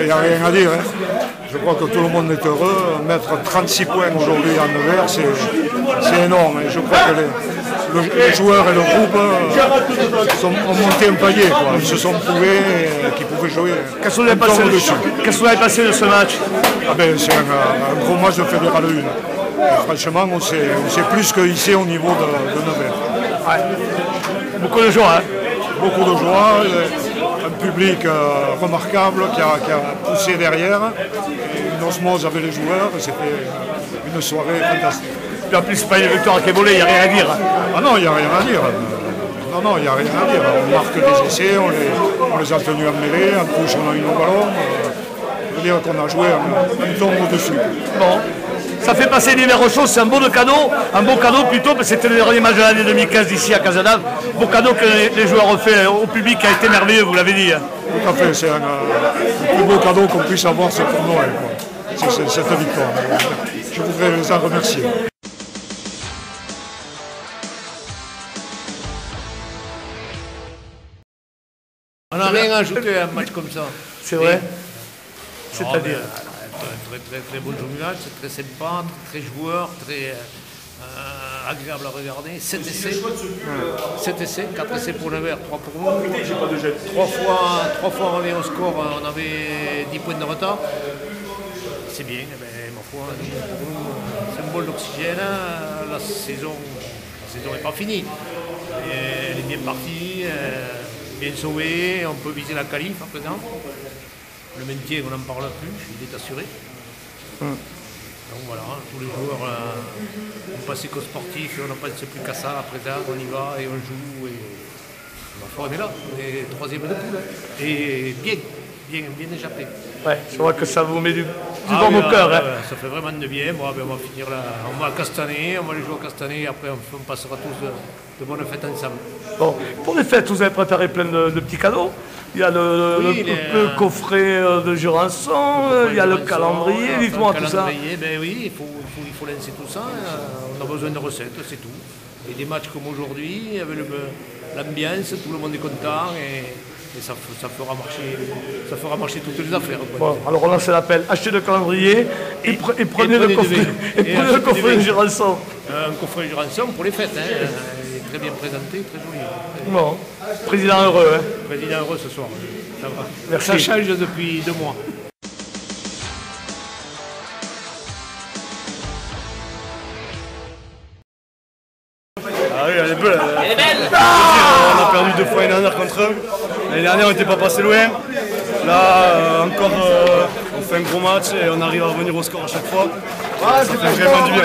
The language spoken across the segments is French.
il n'y a rien à dire. Hein. Je crois que tout le monde est heureux. Mettre 36 points aujourd'hui en Nevers, c'est énorme. Et je crois que les joueurs et le groupe ont monté un palier. Quoi. Ils se sont prouvés qu'ils pouvaient jouer. Qu'est-ce que vous avez passé de ce match? C'est un gros match de Fédéral 1. Et franchement, on sait plus qu'ici au niveau de Nevers. Ouais. Beaucoup de joie. Hein. Beaucoup de joie. Un public remarquable qui a poussé derrière. Et une osmose avec les joueurs. C'était une soirée fantastique. Et en plus, c'est pas une victoire qui est volée, il n'y a rien à dire. Ah non, il n'y a rien à dire. Non, il n'y a rien à dire. On marque des essais, on les a tenus à mêler, en touche on a eu nos ballons. Je veux dire qu'on a joué un ton au-dessus. Bon. Ça fait passer l'hiver aux choses, c'est un beau cadeau plutôt, parce que c'était le dernier match de l'année 2015 ici à Cazenave. Beau cadeau que les joueurs ont fait au public qui a été merveilleux, vous l'avez dit. Tout à fait, c'est le plus beau cadeau qu'on puisse avoir, c'est pour Noël. C'est cette victoire. Je voudrais les en remercier. On n'a rien ajouté à un match comme ça. C'est vrai. C'est-à-dire très beau match, très sympa, très joueur, très agréable à regarder. 7 essais. 7 essais, 4 essais pour Nevers, 3 pour nous. 3 fois on est au score, on avait 10 points de retard. C'est bien, ma foi, pour nous, c'est un bol d'oxygène. La saison n'est pas finie. Elle est bien partie, bien sauvée, on peut viser la qualif à présent. Le maintien, on n'en parle plus, il est assuré. Donc voilà, tous les joueurs ont passé qu'au sportif, on n'a pensé plus qu'à ça, à présent on y va et on joue. Et ma foi, on est là, on est troisième de poule. Et bien échappé. Ouais, c'est vrai que ça vous met du bon au cœur. Hein. Ça fait vraiment de bien. Bon, on va finir là, on va à Castanet, on va les jouer à Castanet, et après on passera tous de bonnes fêtes ensemble. Bon, pour les fêtes, vous avez préparé plein de petits cadeaux. Il y a le coffret de Jurançon, il y a le calendrier, dites-moi tout ça. Ben oui, il faut lancer tout ça. On a besoin de recettes, c'est tout. Et des matchs comme aujourd'hui, avec l'ambiance, tout le monde est content et ça fera marcher toutes les affaires. Bon, alors on lance l'appel, achetez le calendrier et prenez le coffret. Et prenez le coffret de Jurançon. Un coffret de Jurançon pour les fêtes. Hein. Il est très bien présenté, très joli. Bon, président heureux. Hein. Président heureux ce soir. Ça va. Merci. Ça change depuis 2 mois. Ah oui, elle est belle. On a perdu 2 fois l'année dernière contre eux. L'année dernière, on n'était pas passé loin. Là, encore, on fait un gros match et on arrive à revenir au score à chaque fois. Ça fait vraiment du bien.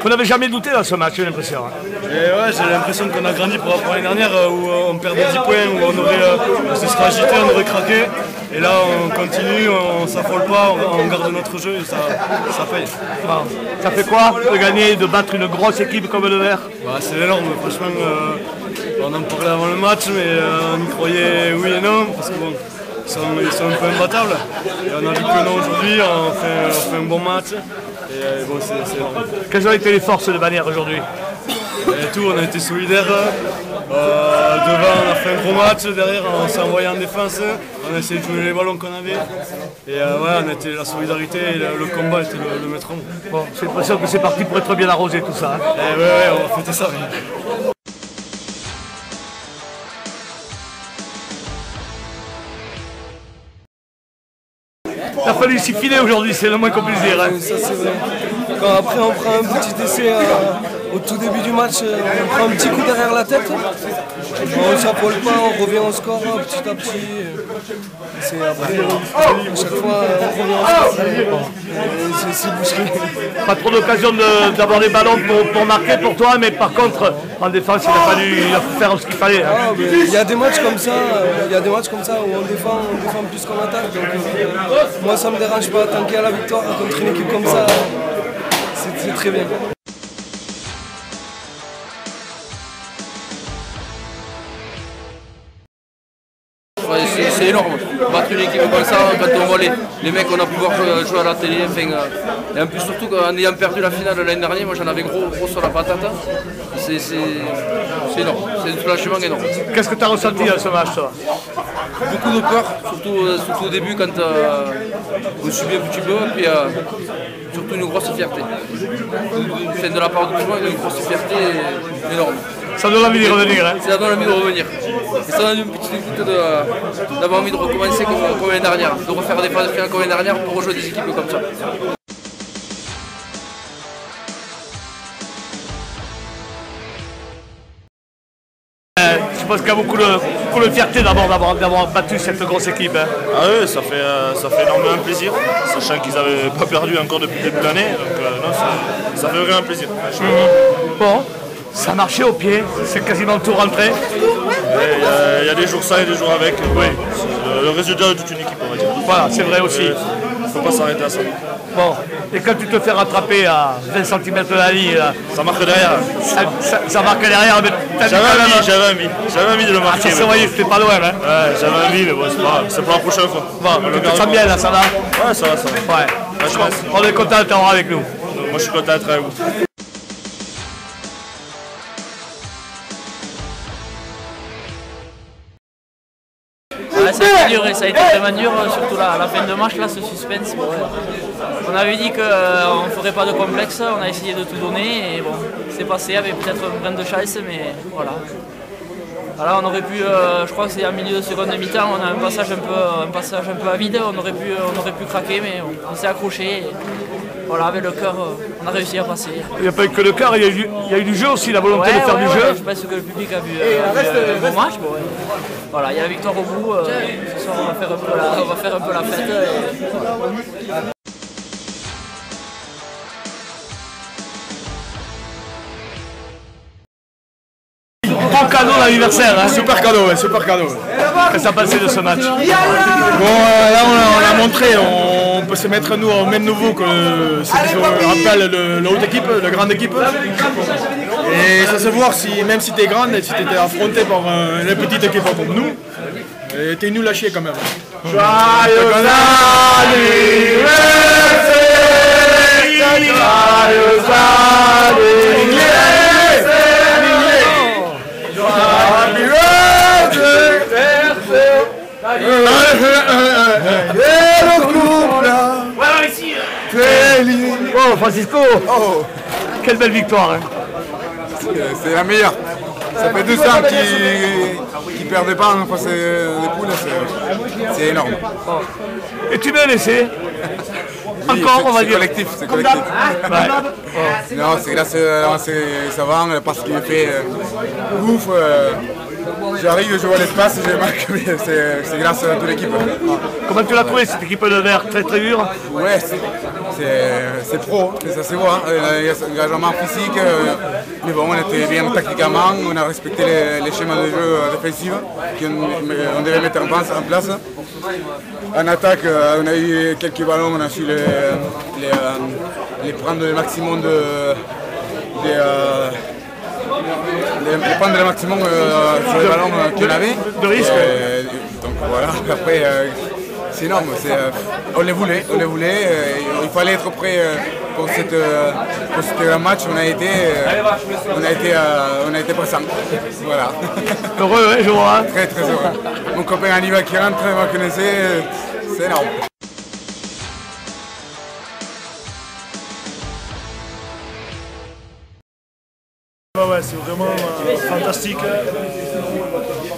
Vous n'avez jamais douté dans ce match, j'ai l'impression. Hein. Et ouais, j'ai l'impression qu'on a grandi par rapport à l'année dernière où on perdait 10 points, où on se serait agité, on aurait craqué. Et là, on continue, on ne s'affole pas, on garde notre jeu et ça paye. Bon. Ça fait quoi de gagner, de battre une grosse équipe comme le Nevers? C'est énorme, franchement. On en parlait avant le match, mais on y croyait oui et non, parce que bon, ils sont un peu imbattables. Et on a vu que non aujourd'hui, on fait un bon match. Et bon, c'est énorme. Quelles ont été les forces de Bagnères aujourd'hui? On a été solidaires. Devant, on a fait un gros match. Derrière, on s'est envoyé en défense. On a essayé de jouer les ballons qu'on avait. Et la solidarité et le combat était le maître mot. Bon, j'ai l'impression que c'est parti pour être bien arrosé tout ça. Hein. Ouais, on va fêter ça. Il a fallu s'y filer aujourd'hui, c'est le moins qu'on puisse dire. Hein. Ça c'est vrai. Quand après on prend un petit essai au tout début du match, on prend un petit coup derrière la tête. On ne s'appole pas, on revient au score petit à petit. C'est après, à chaque fois on revient au score. C'est bouché. Pas trop d'occasion d'avoir les ballons pour marquer pour toi, mais par contre, en défense, il a fallu faire ce qu'il fallait. Hein. Il y a des matchs comme ça, où on défend plus qu'on attaque. Donc, moi ça me dérange pas, tant qu'il y a la victoire contre une équipe comme ça, c'est très bien. c'est énorme. Battre une équipe comme ça, quand on voit les mecs qu'on a pu voir jouer à la télé, enfin, et en plus surtout qu'en ayant perdu la finale l'année dernière, moi j'en avais gros sur la patate. C'est énorme, c'est un soulagement énorme. Qu'est-ce que tu as ressenti dans ce match, toi? Beaucoup de peur, surtout au début quand on subit un petit peu, puis surtout une grosse fierté. De la part de tout le monde, une grosse fierté énorme. Ça donne envie de revenir, hein? Ça donne envie de revenir. Et ça donne une petite écoute d'avoir envie de recommencer comme l'année dernière, de refaire des phases de finale comme l'année dernière pour rejouer des équipes comme ça. Je pense qu'il y a beaucoup de fierté d'avoir battu cette grosse équipe. Hein. Ah oui, ça fait énormément plaisir, sachant qu'ils n'avaient pas perdu encore depuis le début de l'année. Donc non, ça fait vraiment plaisir. Bon, ça marchait au pied, c'est quasiment tout rentré. Il y a des jours ça et des jours avec. Oui. C'est le résultat de toute une équipe, on va dire. Voilà, c'est vrai aussi. Il ne faut pas s'arrêter à ça. Bon, et quand tu te fais rattraper à 20 cm de la ligne, ça marque derrière. Ça marque derrière, mais j'avais envie de le marquer. Ah, ça se voyait, c'était pas loin. Hein. Ouais, j'avais envie, mais bon, c'est pour la prochaine fois. Bon, tu te sens bien là, ça va? Ouais, ça va. Ouais. On est content de t'avoir avec nous. Moi, je suis content d'être avec vous. Ça a été vraiment dur, surtout la fin de match, là, ce suspense. Bon, ouais. On avait dit qu'on ne ferait pas de complexe, on a essayé de tout donner et bon, c'est passé avec peut-être un brin de chance, mais voilà. Alors on aurait pu, je crois que c'est en milieu de seconde mi-temps, on a un passage un peu à vide, on aurait pu craquer, mais on s'est accroché. Et, voilà, avec le cœur, on a réussi à passer. Il n'y a pas eu que le cœur, il y a eu du jeu aussi, la volonté de faire du jeu. Je pense que le public a vu un bon match. Bon, ouais. Voilà, il y a la victoire au bout. Ce soir, on va faire un peu la fête. Bon cadeau d'anniversaire, hein? Super cadeau, ouais, super cadeau. Qu'est-ce que ça passé de ce match? Bon, là on a montré, on peut se mettre nous au même niveau que ceux qui se rappellent la haute équipe, la grande équipe. Et ça se voit si même si t'es grande, si t'étais affronté par une petite équipe comme nous, t'es nul à chier quand même. Joyeux Oh Francisco, oh. Quelle belle victoire, hein. C'est la meilleure. Ça fait 2 ans qu'ils ne perdaient pas en face des poules, c'est énorme. Oh. Et tu m'as laissé oui, encore, on va dire. C'est collectif. Ouais. Oh. Non, c'est là, c'est savant parce qu'il fait ouf. J'arrive, je vois l'espace, je marque, mais c'est grâce à toute l'équipe. Comment tu l'as trouvé cette équipe de verre très dure? Ouais, c'est pro, ça se voit. Il y a un engagement physique, mais bon, on était bien tactiquement, on a respecté les schémas de jeu défensifs qu'on devait mettre en place. En attaque, on a eu quelques ballons, on a su les prendre le maximum prendre le maximum sur les ballons qu'on avait. De risque. Donc voilà, après c'est énorme. On les voulait. Il fallait être prêt pour ce grand match. On a été pressant. Voilà. Heureux, ouais, je vois. Très très heureux. Mon copain Aniva qui rentre, vous connaissez, c'est énorme. Ouais, c'est vraiment fantastique.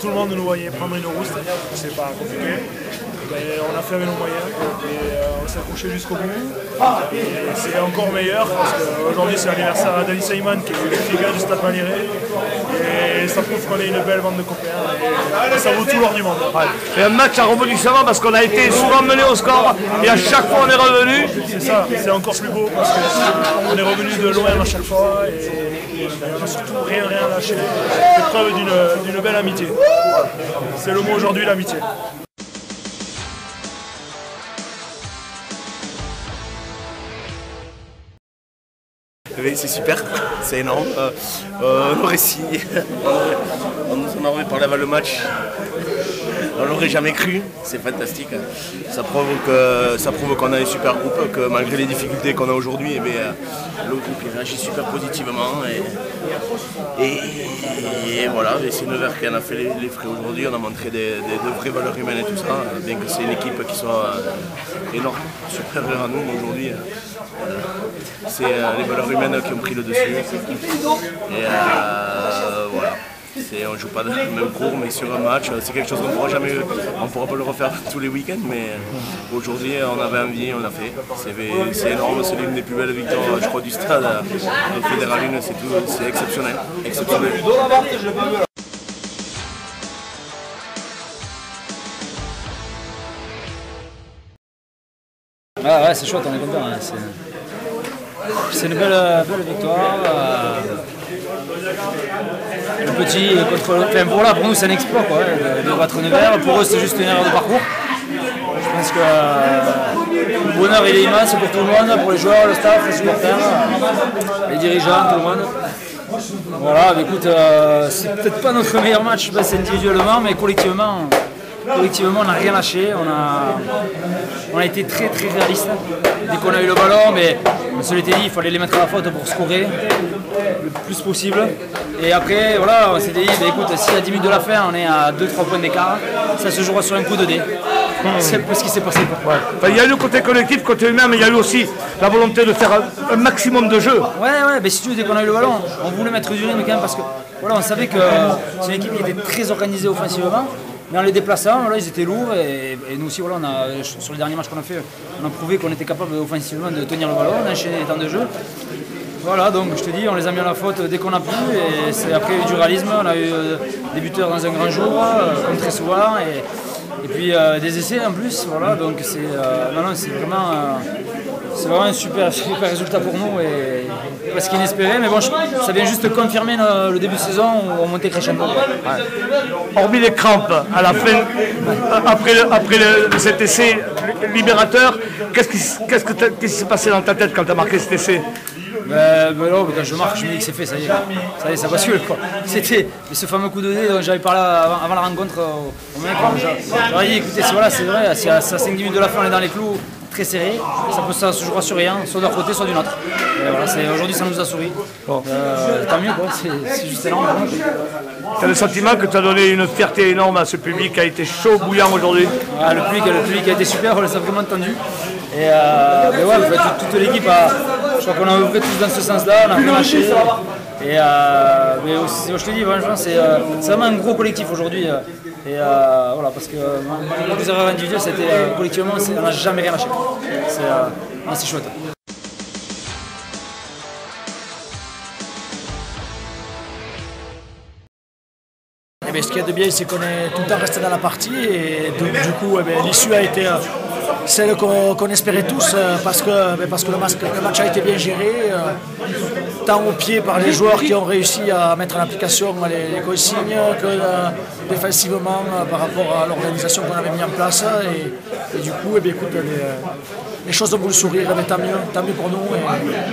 Tout le monde nous voyait prendre une rousse, c'est pas compliqué. Et on a fait avec nos moyens et on s'est accroché jusqu'au bout. Et c'est encore meilleur parce qu'aujourd'hui c'est l'anniversaire d'Ali Simon qui est le figure du Stade Malherbe. Et ça prouve qu'on est une belle bande de copains et ça vaut tout l'or du monde. Ouais. Et un match à rebondissement parce qu'on a été souvent mené au score et à chaque fois on est revenu. C'est ça, c'est encore plus beau parce qu'on est revenu de loin à chaque fois et on n'a surtout rien lâché. C'est preuve d'une belle amitié. C'est le mot aujourd'hui, l'amitié. C'est super, c'est énorme. On aurait signé, on aurait parlé avant le match. on l'aurait jamais cru, c'est fantastique. Ça prouve qu'on a un super groupe, que malgré les difficultés qu'on a aujourd'hui, le groupe il réagit super positivement. Et voilà, c'est Nevers qui en a fait les frais aujourd'hui, on a montré de vraies valeurs humaines et tout ça, bien que c'est une équipe qui soit énorme, supérieure à nous aujourd'hui. C'est les valeurs humaines qui ont pris le dessus. Et voilà. On ne joue pas dans le même cours, mais sur un match, c'est quelque chose qu'on ne pourra pas le refaire tous les week-ends, mais aujourd'hui on avait envie, on a fait. C'est énorme, c'est l'une des plus belles victoires, je crois, du stade. Le Fédéral 1, c'est exceptionnel. Ah ouais, c'est chouette, on est content. Hein. C'est une belle victoire. Le petit contre. Enfin, pour nous, c'est un exploit quoi, de battre Nevers. Pour eux, c'est juste une erreur de parcours. Je pense que le bonheur il est immense pour tout le monde, pour les joueurs, le staff, les supporters, les dirigeants, tout le monde. Voilà, mais écoute, c'est peut-être pas notre meilleur match, je pense individuellement, mais collectivement, on n'a rien lâché. On a été très réaliste. Dès qu'on a eu le ballon, mais on se l'était dit, il fallait les mettre à la faute pour scorer le plus possible. Et après, voilà, on s'était dit, bah, écoute, si à 10 minutes de la fin, on est à 2-3 points d'écart, ça se jouera sur un coup de dé. C'est un peu ce qui s'est passé. Ouais. Enfin, il y a eu le côté collectif, côté humain, mais il y a eu aussi la volonté de faire un maximum de jeu. Ouais, mais si tu veux, dès qu'on a eu le ballon, on voulait mettre du rythme quand même parce que voilà, on savait que c'est une équipe qui était très organisée offensivement. Mais en les déplaçant, là, ils étaient lourds et nous aussi, voilà, sur les derniers matchs qu'on a fait, on a prouvé qu'on était capable offensivement de tenir le ballon, d'enchaîner les temps de jeu. Voilà, donc je te dis, on les a mis à la faute dès qu'on a pu et c'est après du réalisme, on a eu des buteurs dans un grand jour, comme très souvent, et puis des essais en plus, voilà, donc c'est vraiment un super résultat pour nous et presque inespéré, mais bon, ça vient juste confirmer le début de saison où on montait crescendo. Ouais. Hormis les crampes à la fin, après cet essai libérateur, qu'est-ce qui s'est passé dans ta tête quand tu as marqué cet essai? Non, quand je marque, je me dis que c'est fait, ça y est, ça bascule quoi. C'était ce fameux coup de dé dont j'avais parlé avant la rencontre au mec. J'aurais dit, écoutez, c'est vrai, si à 5 minutes de la fin on est dans les clous, très serré, ça se jouera sur rien, soit d'un côté, soit d'une autre. Voilà, aujourd'hui ça nous a souri. Bon. Tant mieux quoi, c'est juste énorme. Tu as le sentiment que tu as donné une fierté énorme à ce public qui a été chaud, bouillant aujourd'hui? Le public a été super, on les a vraiment tendu. Et mais ouais, toute l'équipe je crois qu'on a œuvré tous dans ce sens-là, on a rien lâché. Mais aussi, je te dis, franchement, c'est vraiment un gros collectif aujourd'hui. Et voilà, parce que les erreurs individuelles, c'était collectivement, on n'a jamais rien lâché. C'est chouette. Ce qu'il y a de bien, c'est qu'on est tout le temps resté dans la partie et du coup, l'issue a été celle qu'on espérait tous parce que le match a été bien géré, tant au pied par les joueurs qui ont réussi à mettre en application les consignes que défensivement par rapport à l'organisation qu'on avait mis en place. Et du coup, écoute, les choses ont voulu sourire, mais tant mieux pour nous,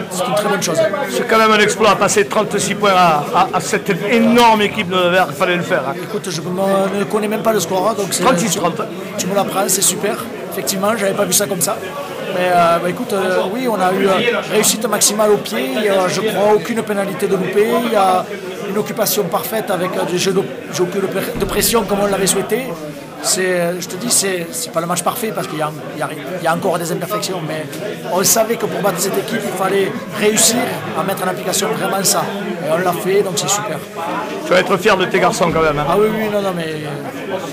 c'est une très bonne chose. C'est quand même un exploit à passer 36 points à cette énorme équipe de Nevers, il fallait le faire. Hein. Écoute, je ne connais même pas le score, donc 36-30. Tu me l'apprends, c'est super. Effectivement, je n'avais pas vu ça comme ça. Mais écoute, oui, on a eu réussite maximale au pied, il y a, je crois, aucune pénalité de loupé, il y a une occupation parfaite avec des jeux de pression comme on l'avait souhaité. Je te dis, c'est pas le match parfait parce qu'il y a encore des imperfections, mais on savait que pour battre cette équipe, il fallait réussir à mettre en application vraiment ça. Et on l'a fait, donc c'est super. Tu vas être fier de tes garçons quand même. Hein. Ah oui, non, mais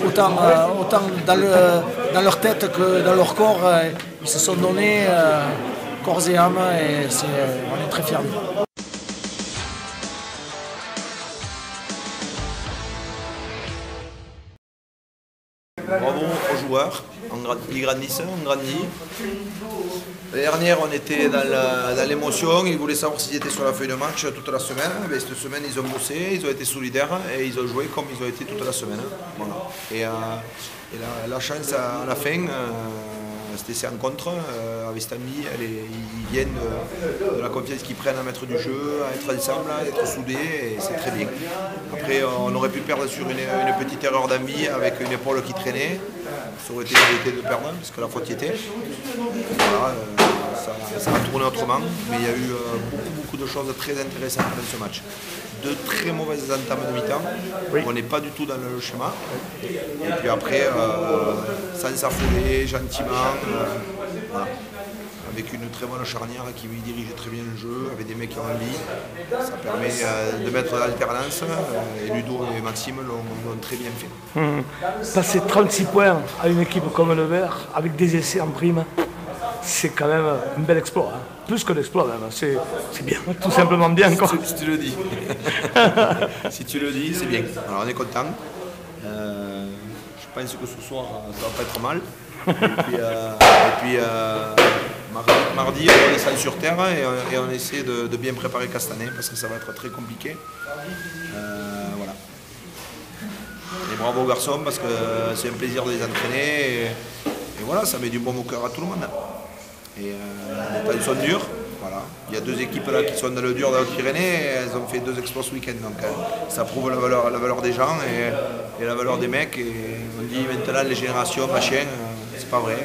autant dans leur tête que dans leur corps, ils se sont donnés corps et âme, et on est très fiers d'eux. Bravo aux joueurs, ils grandissent, on grandit. L'année dernière, on était dans l'émotion, ils voulaient savoir s'ils étaient sur la feuille de match toute la semaine. Mais cette semaine, ils ont bossé, ils ont été solidaires et ils ont joué comme ils ont été toute la semaine. Voilà. Et la chance à la fin, Cet essai en contre, avec Stambi, ils viennent de la confiance qu'ils prennent à mettre du jeu, à être ensemble, à être soudés, et c'est très bien. Après, on aurait pu perdre sur une petite erreur d'Ambi avec une épaule qui traînait. Ça aurait été mérité de perdre, parce que la faute y était. Voilà, ça a tourné autrement, mais il y a eu beaucoup de choses très intéressantes dans ce match. De très mauvaises entames de mi-temps, on n'est pas du tout dans le schéma. Et puis après, sans s'affoler, gentiment, voilà. Avec une très bonne charnière qui dirige très bien le jeu, avec des mecs qui ont envie. Ça permet de mettre l'alternance, et Ludo et Maxime l'ont très bien fait. Passer 36 points à une équipe comme le Vert, avec des essais en prime, c'est quand même un bel exploit. Hein. Plus que l'exploit même, c'est bien, tout simplement bien. Si tu le dis. Si tu le dis, c'est bien. Alors on est content. Je pense que ce soir, ça va pas être mal. Et puis mardi, on descend sur terre et on essaie de bien préparer Castanet parce que ça va être très compliqué. Voilà. Et bravo aux garçons parce que c'est un plaisir de les entraîner. Et voilà, ça met du bon au cœur à tout le monde. Et les temps sont durs. Voilà. Il y a deux équipes là qui sont dans le dur dans les Pyrénées, elles ont fait 2 exploits ce week-end, donc ça prouve la valeur des gens et la valeur des mecs. Et on dit maintenant les générations, machin, c'est pas vrai.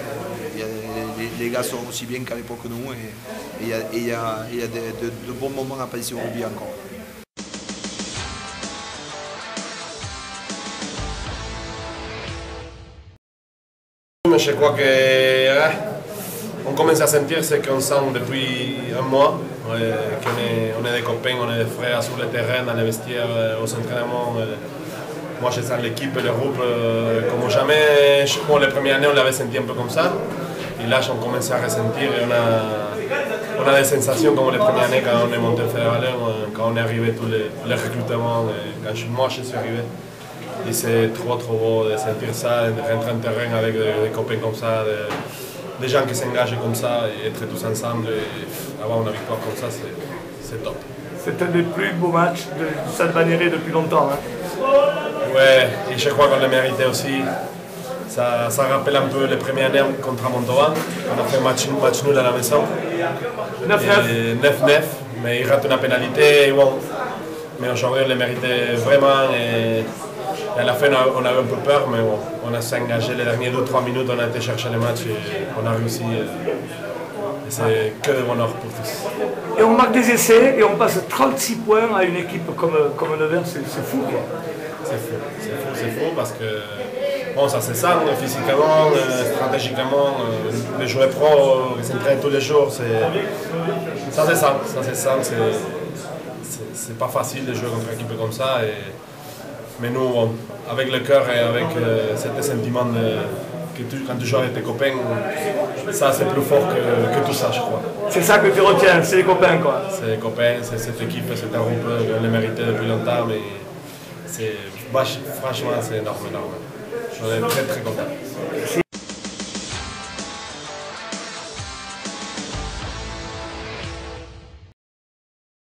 Les gars sont aussi bien qu'à l'époque nous et il y a de bons moments à passer au rugby encore. Je crois que on commence à sentir ce qu'on sent depuis un mois, qu'on est des copains, on est des frères sur le terrain, dans les vestiaires, aux entraînements. Moi je sens l'équipe et le groupe comme jamais. Bon, les premières années on l'avait senti un peu comme ça. Et là on commence à ressentir et on a des sensations comme les premières années quand on est monté fédéral, quand on est arrivé tous les recrutements, moi je suis arrivé. Et c'est trop beau de sentir ça, de rentrer en terrain avec des copains comme ça, des gens qui s'engagent comme ça et être tous ensemble et avoir une victoire comme ça, c'est top. C'est un des plus beaux matchs de Salvanéré depuis longtemps. Hein. Ouais, et je crois qu'on l'a mérité aussi. Ça rappelle un peu les premières années contre Montauban. On a fait match nul à la maison. 9-9, mais il rate une pénalité. Et bon. Mais aujourd'hui on l'a mérité vraiment. Et à la fin on avait un peu peur, mais bon, on a s'engagé les dernières 2-3 minutes, on a été chercher le match et on a réussi. Et c'est que de bonheur pour tous. Et on marque des essais et on passe 36 points à une équipe comme le Vert, c'est fou quoi. C'est fou parce que bon, ça se sent physiquement, stratégiquement, les joueurs pros qui s'entraînent tous les jours, ça se sent, c'est pas facile de jouer contre une équipe comme ça. Mais nous, avec le cœur et avec ce sentiment que quand tu joues avec tes copains, ça c'est plus fort que tout ça, je crois. C'est ça que tu retiens, c'est les copains quoi. C'est les copains, c'est cette équipe, c'est un groupe qu'on l'a mérité depuis longtemps, mais franchement c'est énorme. Je suis très content.